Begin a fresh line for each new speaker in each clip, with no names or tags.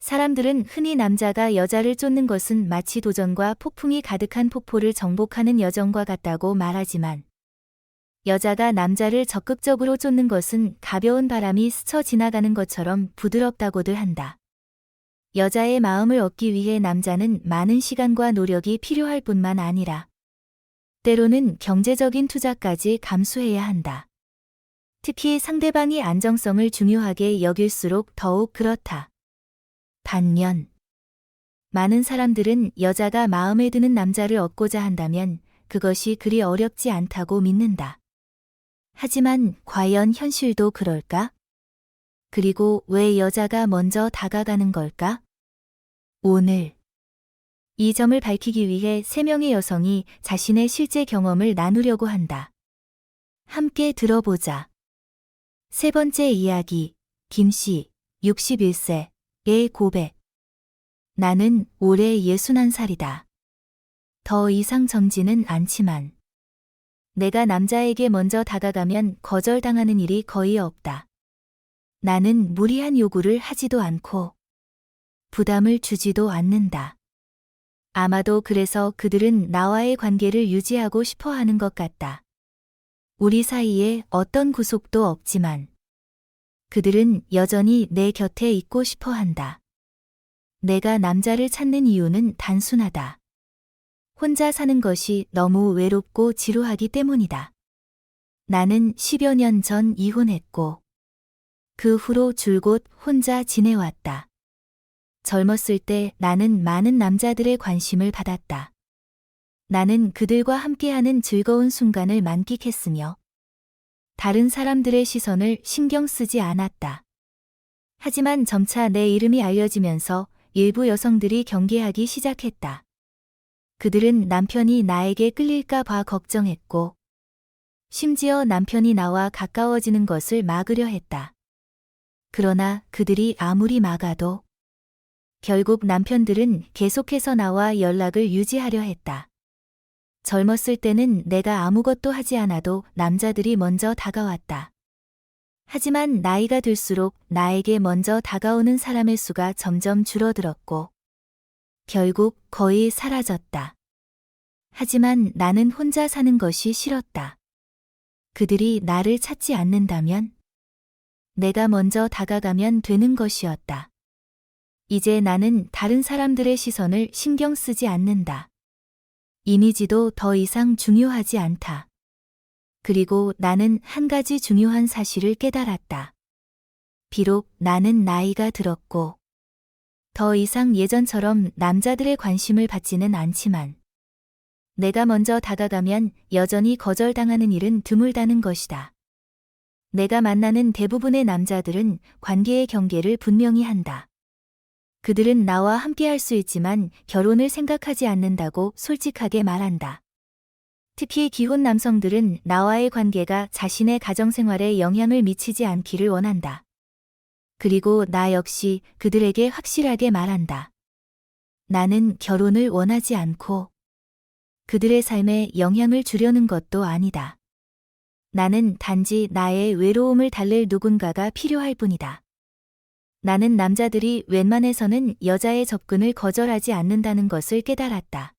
사람들은 흔히 남자가 여자를 쫓는 것은 마치 도전과 폭풍이 가득한 폭포를 정복하는 여정과 같다고 말하지만, 여자가 남자를 적극적으로 쫓는 것은 가벼운 바람이 스쳐 지나가는 것처럼 부드럽다고들 한다. 여자의 마음을 얻기 위해 남자는 많은 시간과 노력이 필요할 뿐만 아니라 때로는 경제적인 투자까지 감수해야 한다. 특히 상대방이 안정성을 중요하게 여길수록 더욱 그렇다. 반면 많은 사람들은 여자가 마음에 드는 남자를 얻고자 한다면 그것이 그리 어렵지 않다고 믿는다. 하지만 과연 현실도 그럴까? 그리고 왜 여자가 먼저 다가가는 걸까? 오늘 이 점을 밝히기 위해 3명의 여성이 자신의 실제 경험을 나누려고 한다. 함께 들어보자. 세 번째 이야기, 김씨, 61세의 고백. 나는 올해 61살이다. 더 이상 젊지는 않지만 내가 남자에게 먼저 다가가면 거절당하는 일이 거의 없다. 나는 무리한 요구를 하지도 않고 부담을 주지도 않는다. 아마도 그래서 그들은 나와의 관계를 유지하고 싶어 하는 것 같다. 우리 사이에 어떤 구속도 없지만 그들은 여전히 내 곁에 있고 싶어 한다. 내가 남자를 찾는 이유는 단순하다. 혼자 사는 것이 너무 외롭고 지루하기 때문이다. 나는 10여 년 전 이혼했고 그 후로 줄곧 혼자 지내왔다. 젊었을 때 나는 많은 남자들의 관심을 받았다. 나는 그들과 함께하는 즐거운 순간을 만끽했으며 다른 사람들의 시선을 신경 쓰지 않았다. 하지만 점차 내 이름이 알려지면서 일부 여성들이 경계하기 시작했다. 그들은 남편이 나에게 끌릴까 봐 걱정했고 심지어 남편이 나와 가까워지는 것을 막으려 했다. 그러나 그들이 아무리 막아도 결국 남편들은 계속해서 나와 연락을 유지하려 했다. 젊었을 때는 내가 아무것도 하지 않아도 남자들이 먼저 다가왔다. 하지만 나이가 들수록 나에게 먼저 다가오는 사람의 수가 점점 줄어들었고 결국 거의 사라졌다. 하지만 나는 혼자 사는 것이 싫었다. 그들이 나를 찾지 않는다면 내가 먼저 다가가면 되는 것이었다. 이제 나는 다른 사람들의 시선을 신경 쓰지 않는다. 이미지도 더 이상 중요하지 않다. 그리고 나는 한 가지 중요한 사실을 깨달았다. 비록 나는 나이가 들었고 더 이상 예전처럼 남자들의 관심을 받지는 않지만 내가 먼저 다가가면 여전히 거절당하는 일은 드물다는 것이다. 내가 만나는 대부분의 남자들은 관계의 경계를 분명히 한다. 그들은 나와 함께할 수 있지만 결혼을 생각하지 않는다고 솔직하게 말한다. 특히 기혼 남성들은 나와의 관계가 자신의 가정생활에 영향을 미치지 않기를 원한다. 그리고 나 역시 그들에게 확실하게 말한다. 나는 결혼을 원하지 않고 그들의 삶에 영향을 주려는 것도 아니다. 나는 단지 나의 외로움을 달랠 누군가가 필요할 뿐이다. 나는 남자들이 웬만해서는 여자의 접근을 거절하지 않는다는 것을 깨달았다.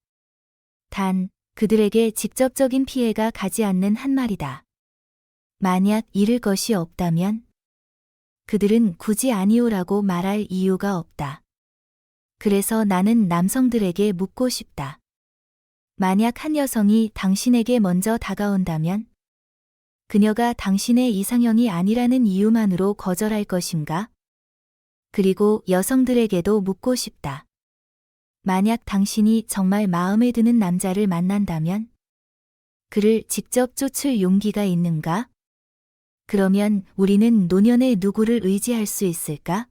단, 그들에게 직접적인 피해가 가지 않는 한 말이다. 만약 잃을 것이 없다면 그들은 굳이 아니오라고 말할 이유가 없다. 그래서 나는 남성들에게 묻고 싶다. 만약 한 여성이 당신에게 먼저 다가온다면 그녀가 당신의 이상형이 아니라는 이유만으로 거절할 것인가? 그리고 여성들에게도 묻고 싶다. 만약 당신이 정말 마음에 드는 남자를 만난다면 그를 직접 쫓을 용기가 있는가? 그러면 우리는 노년에 누구를 의지할 수 있을까?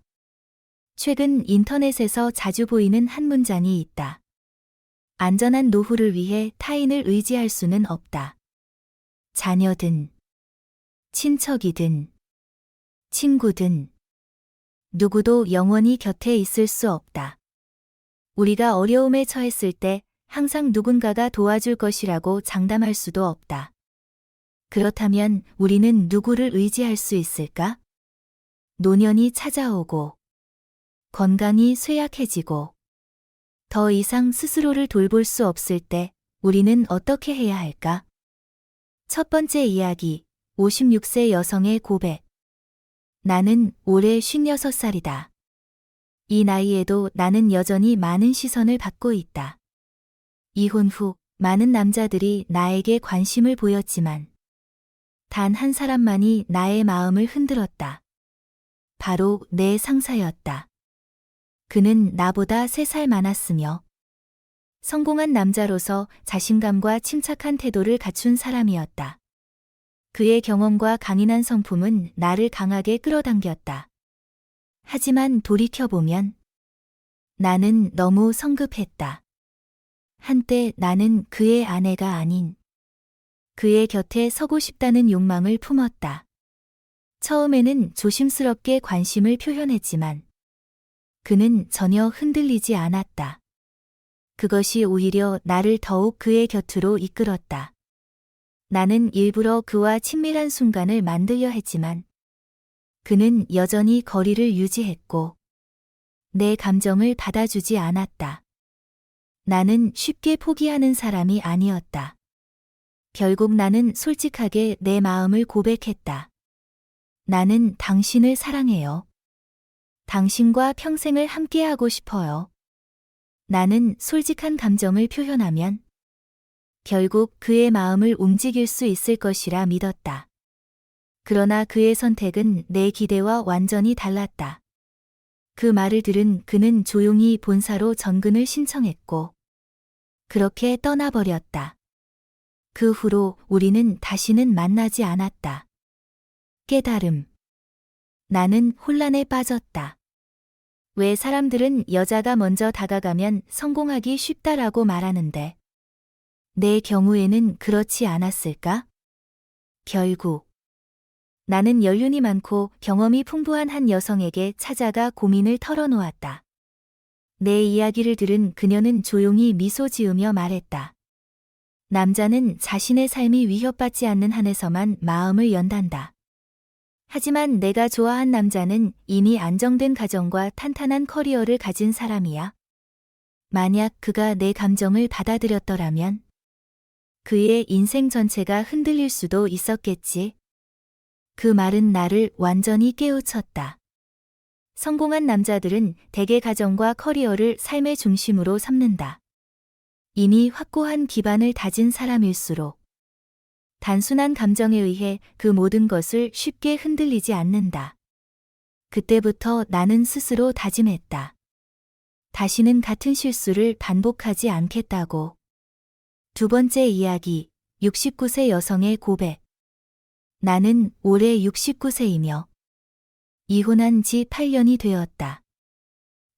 최근 인터넷에서 자주 보이는 한 문장이 있다. 안전한 노후를 위해 타인을 의지할 수는 없다. 자녀든, 친척이든, 친구든, 누구도 영원히 곁에 있을 수 없다. 우리가 어려움에 처했을 때 항상 누군가가 도와줄 것이라고 장담할 수도 없다. 그렇다면 우리는 누구를 의지할 수 있을까? 노년이 찾아오고 건강이 쇠약해지고 더 이상 스스로를 돌볼 수 없을 때 우리는 어떻게 해야 할까? 첫 번째 이야기, 56세 여성의 고백. 나는 올해 56살이다. 이 나이에도 나는 여전히 많은 시선을 받고 있다. 이혼 후 많은 남자들이 나에게 관심을 보였지만 단 한 사람만이 나의 마음을 흔들었다. 바로 내 상사였다. 그는 나보다 3살 많았으며 성공한 남자로서 자신감과 침착한 태도를 갖춘 사람이었다. 그의 경험과 강인한 성품은 나를 강하게 끌어당겼다. 하지만 돌이켜보면 나는 너무 성급했다. 한때 나는 그의 아내가 아닌 그의 곁에 서고 싶다는 욕망을 품었다. 처음에는 조심스럽게 관심을 표현했지만 그는 전혀 흔들리지 않았다. 그것이 오히려 나를 더욱 그의 곁으로 이끌었다. 나는 일부러 그와 친밀한 순간을 만들려 했지만 그는 여전히 거리를 유지했고 내 감정을 받아주지 않았다. 나는 쉽게 포기하는 사람이 아니었다. 결국 나는 솔직하게 내 마음을 고백했다. 나는 당신을 사랑해요. 당신과 평생을 함께하고 싶어요. 나는 솔직한 감정을 표현하면 결국 그의 마음을 움직일 수 있을 것이라 믿었다. 그러나 그의 선택은 내 기대와 완전히 달랐다. 그 말을 들은 그는 조용히 본사로 전근을 신청했고 그렇게 떠나버렸다. 그 후로 우리는 다시는 만나지 않았다. 깨달음. 나는 혼란에 빠졌다. 왜 사람들은 여자가 먼저 다가가면 성공하기 쉽다라고 말하는데 내 경우에는 그렇지 않았을까? 결국 나는 연륜이 많고 경험이 풍부한 한 여성에게 찾아가 고민을 털어놓았다. 내 이야기를 들은 그녀는 조용히 미소 지으며 말했다. 남자는 자신의 삶이 위협받지 않는 한에서만 마음을 연단다. 하지만 내가 좋아한 남자는 이미 안정된 가정과 탄탄한 커리어를 가진 사람이야. 만약 그가 내 감정을 받아들였더라면 그의 인생 전체가 흔들릴 수도 있었겠지. 그 말은 나를 완전히 깨우쳤다. 성공한 남자들은 대개 가정과 커리어를 삶의 중심으로 삼는다. 이미 확고한 기반을 다진 사람일수록 단순한 감정에 의해 그 모든 것을 쉽게 흔들리지 않는다. 그때부터 나는 스스로 다짐했다. 다시는 같은 실수를 반복하지 않겠다고. 두 번째 이야기, 69세 여성의 고백. 나는 올해 69세이며 이혼한 지 8년이 되었다.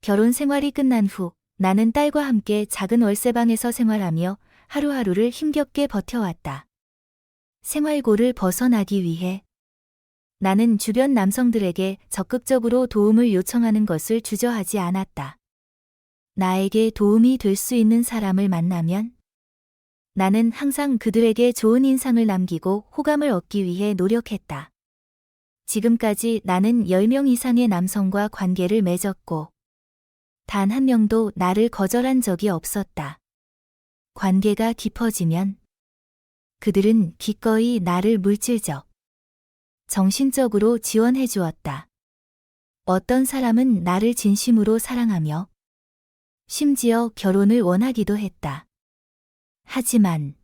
결혼 생활이 끝난 후 나는 딸과 함께 작은 월세방에서 생활하며 하루하루를 힘겹게 버텨왔다. 생활고를 벗어나기 위해 나는 주변 남성들에게 적극적으로 도움을 요청하는 것을 주저하지 않았다. 나에게 도움이 될 수 있는 사람을 만나면 나는 항상 그들에게 좋은 인상을 남기고 호감을 얻기 위해 노력했다. 지금까지 나는 10명 이상의 남성과 관계를 맺었고 단 한 명도 나를 거절한 적이 없었다. 관계가 깊어지면 그들은 기꺼이 나를 물질적, 정신적으로 지원해 주었다. 어떤 사람은 나를 진심으로 사랑하며 심지어 결혼을 원하기도 했다. 하지만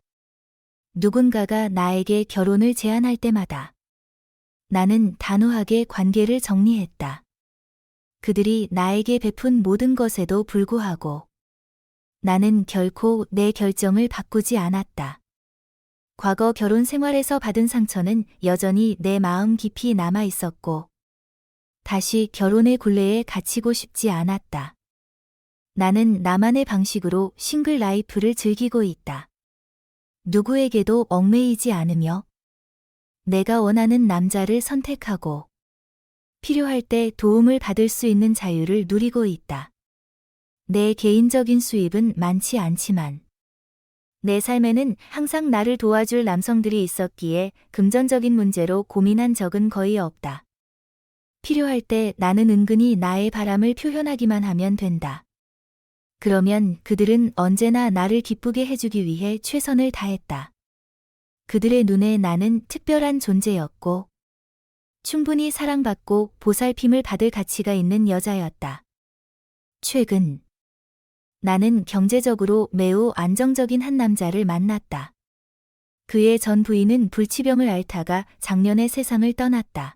누군가가 나에게 결혼을 제안할 때마다 나는 단호하게 관계를 정리했다. 그들이 나에게 베푼 모든 것에도 불구하고 나는 결코 내 결정을 바꾸지 않았다. 과거 결혼 생활에서 받은 상처는 여전히 내 마음 깊이 남아 있었고 다시 결혼의 굴레에 갇히고 싶지 않았다. 나는 나만의 방식으로 싱글 라이프를 즐기고 있다. 누구에게도 얽매이지 않으며 내가 원하는 남자를 선택하고 필요할 때 도움을 받을 수 있는 자유를 누리고 있다. 내 개인적인 수입은 많지 않지만 내 삶에는 항상 나를 도와줄 남성들이 있었기에 금전적인 문제로 고민한 적은 거의 없다. 필요할 때 나는 은근히 나의 바람을 표현하기만 하면 된다. 그러면 그들은 언제나 나를 기쁘게 해주기 위해 최선을 다했다. 그들의 눈에 나는 특별한 존재였고 충분히 사랑받고 보살핌을 받을 가치가 있는 여자였다. 최근 나는 경제적으로 매우 안정적인 한 남자를 만났다. 그의 전 부인은 불치병을 앓다가 작년에 세상을 떠났다.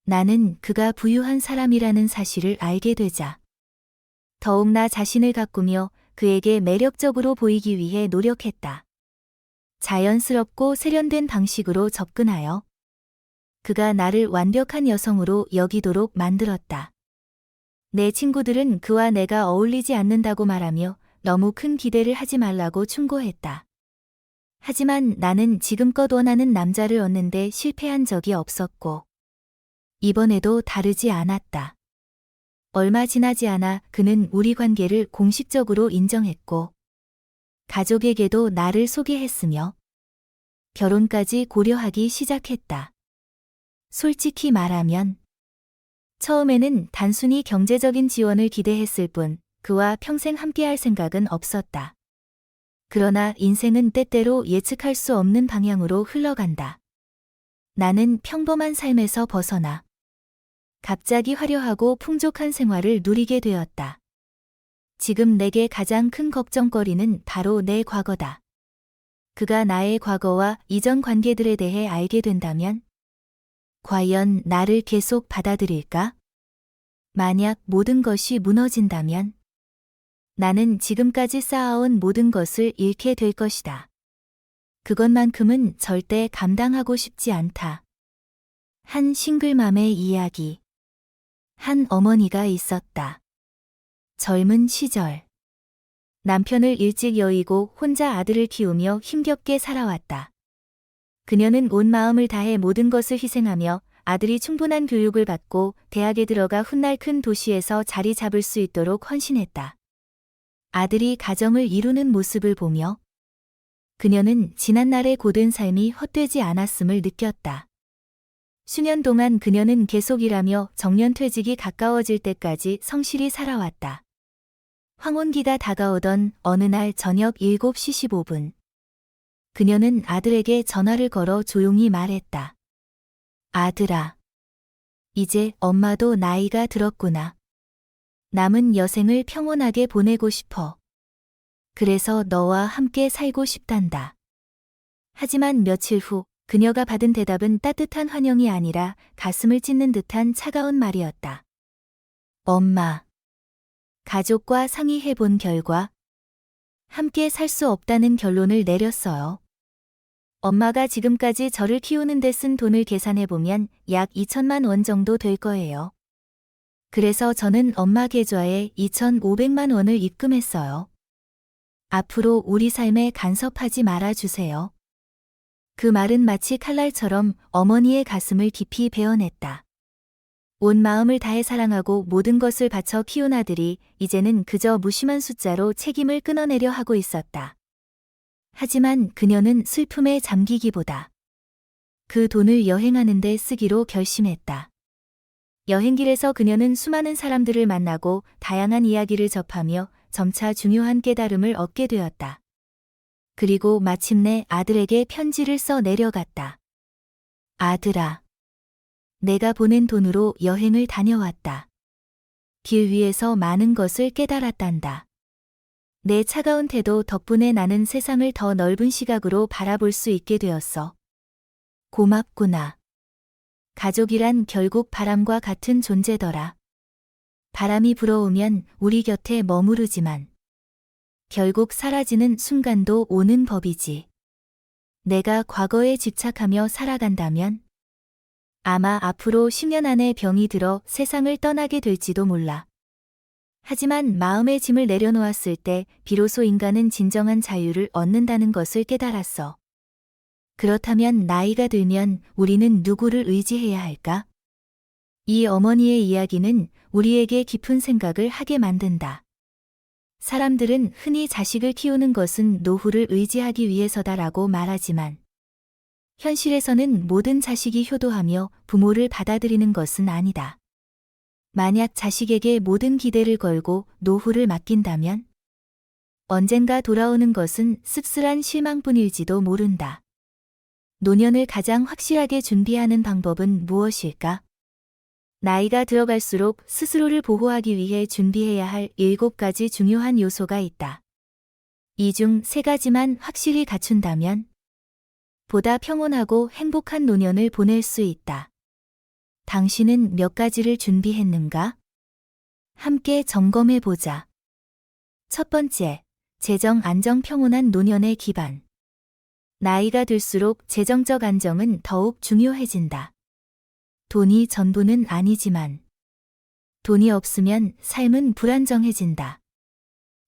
나는 그가 부유한 사람이라는 사실을 알게 되자 더욱 나 자신을 가꾸며 그에게 매력적으로 보이기 위해 노력했다. 자연스럽고 세련된 방식으로 접근하여 그가 나를 완벽한 여성으로 여기도록 만들었다. 내 친구들은 그와 내가 어울리지 않는다고 말하며 너무 큰 기대를 하지 말라고 충고했다. 하지만 나는 지금껏 원하는 남자를 얻는데 실패한 적이 없었고 이번에도 다르지 않았다. 얼마 지나지 않아 그는 우리 관계를 공식적으로 인정했고 가족에게도 나를 소개했으며 결혼까지 고려하기 시작했다. 솔직히 말하면 처음에는 단순히 경제적인 지원을 기대했을 뿐 그와 평생 함께할 생각은 없었다. 그러나 인생은 때때로 예측할 수 없는 방향으로 흘러간다. 나는 평범한 삶에서 벗어나 갑자기 화려하고 풍족한 생활을 누리게 되었다. 지금 내게 가장 큰 걱정거리는 바로 내 과거다. 그가 나의 과거와 이전 관계들에 대해 알게 된다면 과연 나를 계속 받아들일까? 만약 모든 것이 무너진다면 나는 지금까지 쌓아온 모든 것을 잃게 될 것이다. 그것만큼은 절대 감당하고 싶지 않다. 한 싱글맘의 이야기. 한 어머니가 있었다. 젊은 시절 남편을 일찍 여의고 혼자 아들을 키우며 힘겹게 살아왔다. 그녀는 온 마음을 다해 모든 것을 희생하며 아들이 충분한 교육을 받고 대학에 들어가 훗날 큰 도시에서 자리 잡을 수 있도록 헌신했다. 아들이 가정을 이루는 모습을 보며 그녀는 지난날의 고된 삶이 헛되지 않았음을 느꼈다. 수년 동안 그녀는 계속 일하며 정년퇴직이 가까워질 때까지 성실히 살아왔다. 황혼기가 다가오던 어느 날 저녁 7시 15분. 그녀는 아들에게 전화를 걸어 조용히 말했다. 아들아, 이제 엄마도 나이가 들었구나. 남은 여생을 평온하게 보내고 싶어. 그래서 너와 함께 살고 싶단다. 하지만 며칠 후 그녀가 받은 대답은 따뜻한 환영이 아니라 가슴을 찢는 듯한 차가운 말이었다. 엄마. 가족과 상의해 본 결과 함께 살 수 없다는 결론을 내렸어요. 엄마가 지금까지 저를 키우는 데 쓴 돈을 계산해 보면 약 2천만 원 정도 될 거예요. 그래서 저는 엄마 계좌에 2,500만 원을 입금했어요. 앞으로 우리 삶에 간섭하지 말아주세요. 그 말은 마치 칼날처럼 어머니의 가슴을 깊이 베어냈다. 온 마음을 다해 사랑하고 모든 것을 바쳐 키운 아들이 이제는 그저 무심한 숫자로 책임을 끊어내려 하고 있었다. 하지만 그녀는 슬픔에 잠기기보다 그 돈을 여행하는 데 쓰기로 결심했다. 여행길에서 그녀는 수많은 사람들을 만나고 다양한 이야기를 접하며 점차 중요한 깨달음을 얻게 되었다. 그리고 마침내 아들에게 편지를 써 내려갔다. 아들아, 내가 보낸 돈으로 여행을 다녀왔다. 길 위에서 많은 것을 깨달았단다. 내 차가운 태도 덕분에 나는 세상을 더 넓은 시각으로 바라볼 수 있게 되었어. 고맙구나. 가족이란 결국 바람과 같은 존재더라. 바람이 불어오면 우리 곁에 머무르지만 결국 사라지는 순간도 오는 법이지. 내가 과거에 집착하며 살아간다면 아마 앞으로 10년 안에 병이 들어 세상을 떠나게 될지도 몰라. 하지만 마음의 짐을 내려놓았을 때 비로소 인간은 진정한 자유를 얻는다는 것을 깨달았어. 그렇다면 나이가 들면 우리는 누구를 의지해야 할까? 이 어머니의 이야기는 우리에게 깊은 생각을 하게 만든다. 사람들은 흔히 자식을 키우는 것은 노후를 의지하기 위해서다라고 말하지만 현실에서는 모든 자식이 효도하며 부모를 받아들이는 것은 아니다. 만약 자식에게 모든 기대를 걸고 노후를 맡긴다면 언젠가 돌아오는 것은 씁쓸한 실망뿐일지도 모른다. 노년을 가장 확실하게 준비하는 방법은 무엇일까? 나이가 들어갈수록 스스로를 보호하기 위해 준비해야 할 7가지 중요한 요소가 있다. 이 중 3가지만 확실히 갖춘다면 보다 평온하고 행복한 노년을 보낼 수 있다. 당신은 몇 가지를 준비했는가? 함께 점검해 보자. 첫 번째, 재정 안정. 평온한 노년의 기반. 나이가 들수록 재정적 안정은 더욱 중요해진다. 돈이 전부는 아니지만 돈이 없으면 삶은 불안정해진다.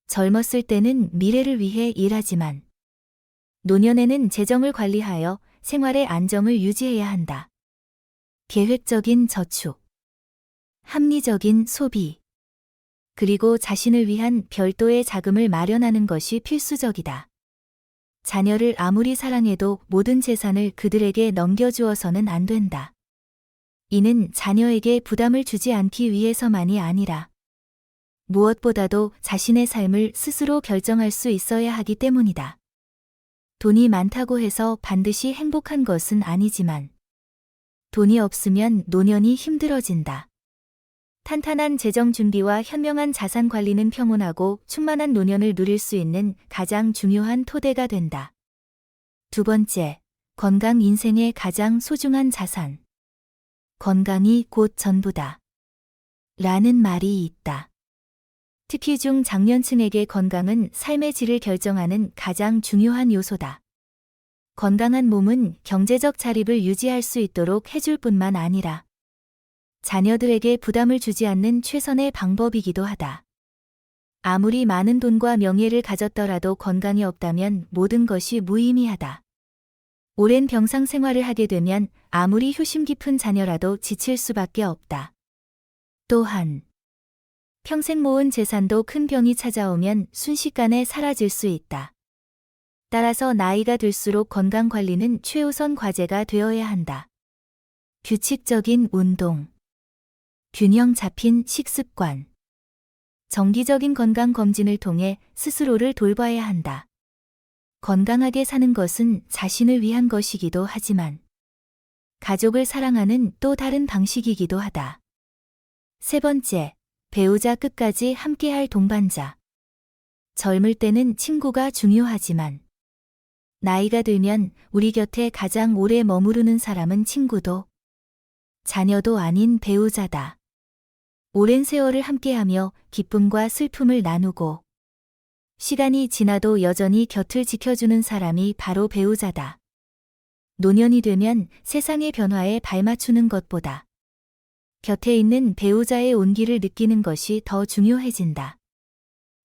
젊었을 때는 미래를 위해 일하지만 노년에는 재정을 관리하여 생활의 안정을 유지해야 한다. 계획적인 저축, 합리적인 소비, 그리고 자신을 위한 별도의 자금을 마련하는 것이 필수적이다. 자녀를 아무리 사랑해도 모든 재산을 그들에게 넘겨주어서는 안 된다. 이는 자녀에게 부담을 주지 않기 위해서만이 아니라 무엇보다도 자신의 삶을 스스로 결정할 수 있어야 하기 때문이다. 돈이 많다고 해서 반드시 행복한 것은 아니지만 돈이 없으면 노년이 힘들어진다. 탄탄한 재정 준비와 현명한 자산 관리는 평온하고 충만한 노년을 누릴 수 있는 가장 중요한 토대가 된다. 두 번째, 건강. 인생의 가장 소중한 자산. 건강이 곧 전부다. 라는 말이 있다. 특히 중장년층에게 건강은 삶의 질을 결정하는 가장 중요한 요소다. 건강한 몸은 경제적 자립을 유지할 수 있도록 해줄 뿐만 아니라 자녀들에게 부담을 주지 않는 최선의 방법이기도 하다. 아무리 많은 돈과 명예를 가졌더라도 건강이 없다면 모든 것이 무의미하다. 오랜 병상 생활을 하게 되면 아무리 효심 깊은 자녀라도 지칠 수밖에 없다. 또한 평생 모은 재산도 큰 병이 찾아오면 순식간에 사라질 수 있다. 따라서 나이가 들수록 건강 관리는 최우선 과제가 되어야 한다. 규칙적인 운동, 균형 잡힌 식습관, 정기적인 건강 검진을 통해 스스로를 돌봐야 한다. 건강하게 사는 것은 자신을 위한 것이기도 하지만 가족을 사랑하는 또 다른 방식이기도 하다. 세 번째, 배우자. 끝까지 함께할 동반자. 젊을 때는 친구가 중요하지만 나이가 들면 우리 곁에 가장 오래 머무르는 사람은 친구도 자녀도 아닌 배우자다. 오랜 세월을 함께하며 기쁨과 슬픔을 나누고 시간이 지나도 여전히 곁을 지켜주는 사람이 바로 배우자다. 노년이 되면 세상의 변화에 발맞추는 것보다 곁에 있는 배우자의 온기를 느끼는 것이 더 중요해진다.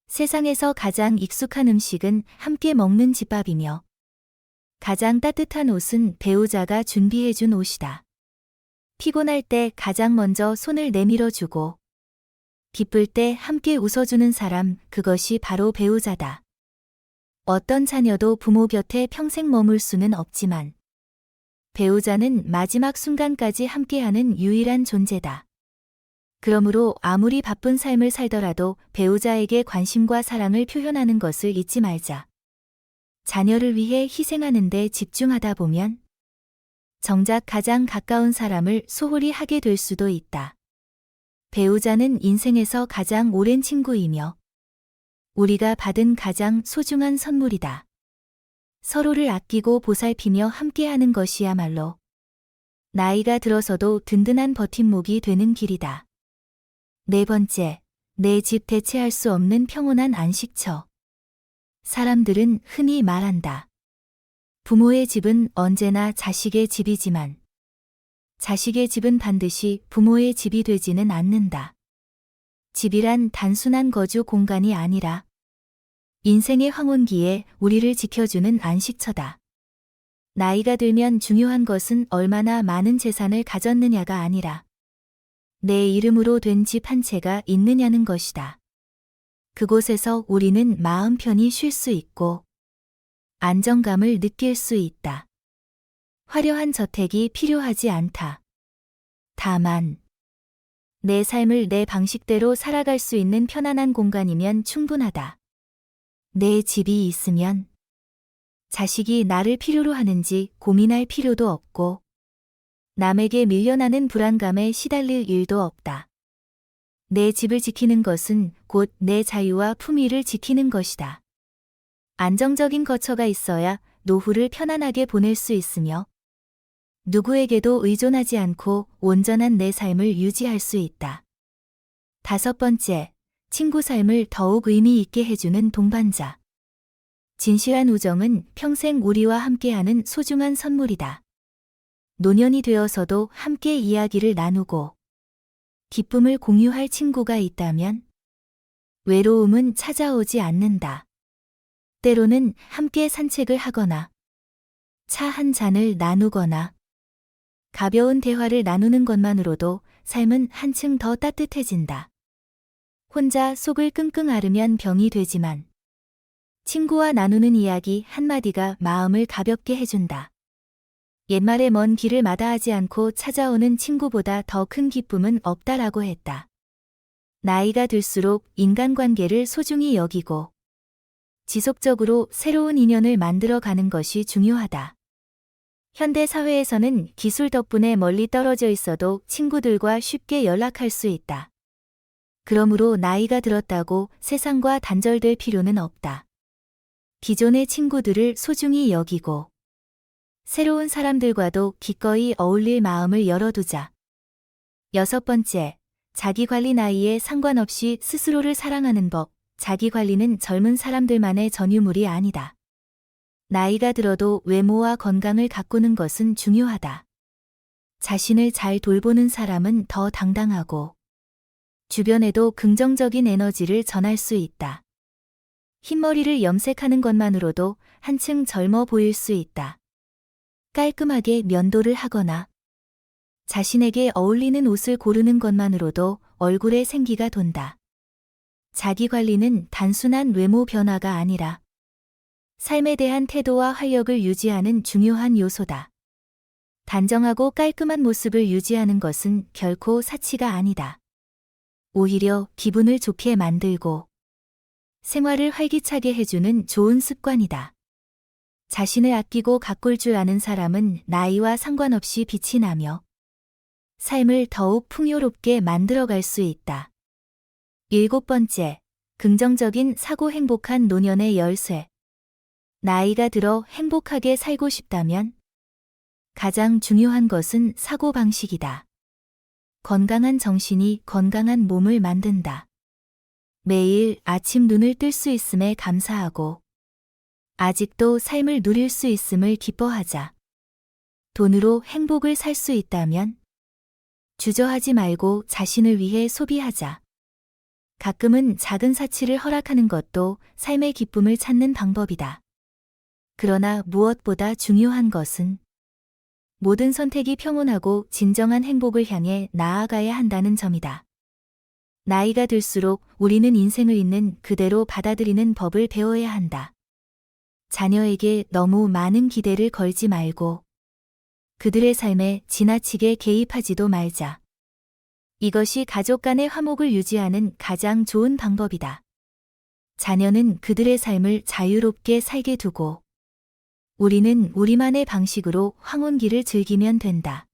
세상에서 가장 익숙한 음식은 함께 먹는 집밥이며 가장 따뜻한 옷은 배우자가 준비해준 옷이다. 피곤할 때 가장 먼저 손을 내밀어주고 기쁠 때 함께 웃어주는 사람, 그것이 바로 배우자다. 어떤 자녀도 부모 곁에 평생 머물 수는 없지만 배우자는 마지막 순간까지 함께하는 유일한 존재다. 그러므로 아무리 바쁜 삶을 살더라도 배우자에게 관심과 사랑을 표현하는 것을 잊지 말자. 자녀를 위해 희생하는 데 집중하다 보면 정작 가장 가까운 사람을 소홀히 하게 될 수도 있다. 배우자는 인생에서 가장 오랜 친구이며 우리가 받은 가장 소중한 선물이다. 서로를 아끼고 보살피며 함께하는 것이야말로 나이가 들어서도 든든한 버팀목이 되는 길이다. 네 번째, 내 집. 대체할 수 없는 평온한 안식처. 사람들은 흔히 말한다. 부모의 집은 언제나 자식의 집이지만 자식의 집은 반드시 부모의 집이 되지는 않는다. 집이란 단순한 거주 공간이 아니라 인생의 황혼기에 우리를 지켜주는 안식처다. 나이가 들면 중요한 것은 얼마나 많은 재산을 가졌느냐가 아니라 내 이름으로 된 집 한 채가 있느냐는 것이다. 그곳에서 우리는 마음 편히 쉴 수 있고 안정감을 느낄 수 있다. 화려한 저택이 필요하지 않다. 다만, 내 삶을 내 방식대로 살아갈 수 있는 편안한 공간이면 충분하다. 내 집이 있으면 자식이 나를 필요로 하는지 고민할 필요도 없고 남에게 밀려나는 불안감에 시달릴 일도 없다. 내 집을 지키는 것은 곧 내 자유와 품위를 지키는 것이다. 안정적인 거처가 있어야 노후를 편안하게 보낼 수 있으며 누구에게도 의존하지 않고 온전한 내 삶을 유지할 수 있다. 5번째, 친구 삶을 더욱 의미 있게 해주는 동반자. 진실한 우정은 평생 우리와 함께하는 소중한 선물이다. 노년이 되어서도 함께 이야기를 나누고 기쁨을 공유할 친구가 있다면 외로움은 찾아오지 않는다. 때로는 함께 산책을 하거나 차 한 잔을 나누거나 가벼운 대화를 나누는 것만으로도 삶은 한층 더 따뜻해진다. 혼자 속을 끙끙 앓으면 병이 되지만 친구와 나누는 이야기 한마디가 마음을 가볍게 해준다. 옛말에 먼 길을 마다하지 않고 찾아오는 친구보다 더 큰 기쁨은 없다라고 했다. 나이가 들수록 인간관계를 소중히 여기고 지속적으로 새로운 인연을 만들어가는 것이 중요하다. 현대 사회에서는 기술 덕분에 멀리 떨어져 있어도 친구들과 쉽게 연락할 수 있다. 그러므로 나이가 들었다고 세상과 단절될 필요는 없다. 기존의 친구들을 소중히 여기고 새로운 사람들과도 기꺼이 어울릴 마음을 열어두자. 6번째, 자기관리. 나이에 상관없이 스스로를 사랑하는 법. 자기관리는 젊은 사람들만의 전유물이 아니다. 나이가 들어도 외모와 건강을 가꾸는 것은 중요하다. 자신을 잘 돌보는 사람은 더 당당하고 주변에도 긍정적인 에너지를 전할 수 있다. 흰머리를 염색하는 것만으로도 한층 젊어 보일 수 있다. 깔끔하게 면도를 하거나 자신에게 어울리는 옷을 고르는 것만으로도 얼굴에 생기가 돈다. 자기 관리는 단순한 외모 변화가 아니라 삶에 대한 태도와 활력을 유지하는 중요한 요소다. 단정하고 깔끔한 모습을 유지하는 것은 결코 사치가 아니다. 오히려 기분을 좋게 만들고 생활을 활기차게 해주는 좋은 습관이다. 자신을 아끼고 가꿀 줄 아는 사람은 나이와 상관없이 빛이 나며 삶을 더욱 풍요롭게 만들어갈 수 있다. 7번째, 긍정적인 사고. 행복한 노년의 열쇠. 나이가 들어 행복하게 살고 싶다면 가장 중요한 것은 사고방식이다. 건강한 정신이 건강한 몸을 만든다. 매일 아침 눈을 뜰 수 있음에 감사하고 아직도 삶을 누릴 수 있음을 기뻐하자. 돈으로 행복을 살 수 있다면 주저하지 말고 자신을 위해 소비하자. 가끔은 작은 사치를 허락하는 것도 삶의 기쁨을 찾는 방법이다. 그러나 무엇보다 중요한 것은 모든 선택이 평온하고 진정한 행복을 향해 나아가야 한다는 점이다. 나이가 들수록 우리는 인생을 있는 그대로 받아들이는 법을 배워야 한다. 자녀에게 너무 많은 기대를 걸지 말고 그들의 삶에 지나치게 개입하지도 말자. 이것이 가족 간의 화목을 유지하는 가장 좋은 방법이다. 자녀는 그들의 삶을 자유롭게 살게 두고 우리는 우리만의 방식으로 황혼기를 즐기면 된다.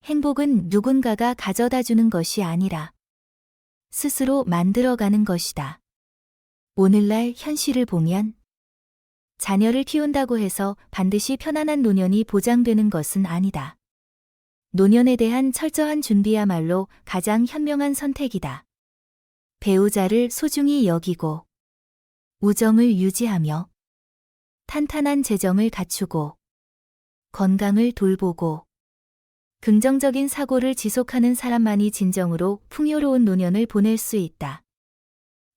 행복은 누군가가 가져다 주는 것이 아니라 스스로 만들어가는 것이다. 오늘날 현실을 보면 자녀를 키운다고 해서 반드시 편안한 노년이 보장되는 것은 아니다. 노년에 대한 철저한 준비야말로 가장 현명한 선택이다. 배우자를 소중히 여기고 우정을 유지하며 탄탄한 재정을 갖추고 건강을 돌보고 긍정적인 사고를 지속하는 사람만이 진정으로 풍요로운 노년을 보낼 수 있다.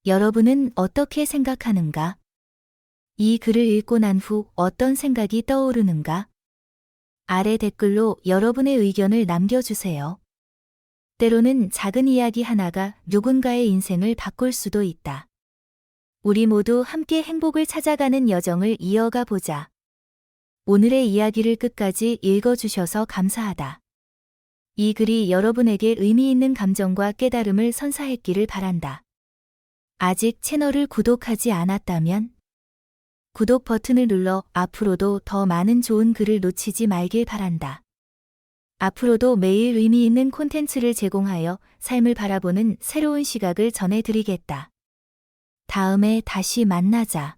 여러분은 어떻게 생각하는가? 이 글을 읽고 난 후 어떤 생각이 떠오르는가? 아래 댓글로 여러분의 의견을 남겨주세요. 때로는 작은 이야기 하나가 누군가의 인생을 바꿀 수도 있다. 우리 모두 함께 행복을 찾아가는 여정을 이어가 보자. 오늘의 이야기를 끝까지 읽어주셔서 감사하다. 이 글이 여러분에게 의미 있는 감정과 깨달음을 선사했기를 바란다. 아직 채널을 구독하지 않았다면 구독 버튼을 눌러 앞으로도 더 많은 좋은 글을 놓치지 말길 바란다. 앞으로도 매일 의미 있는 콘텐츠를 제공하여 삶을 바라보는 새로운 시각을 전해드리겠다. 다음에 다시 만나자.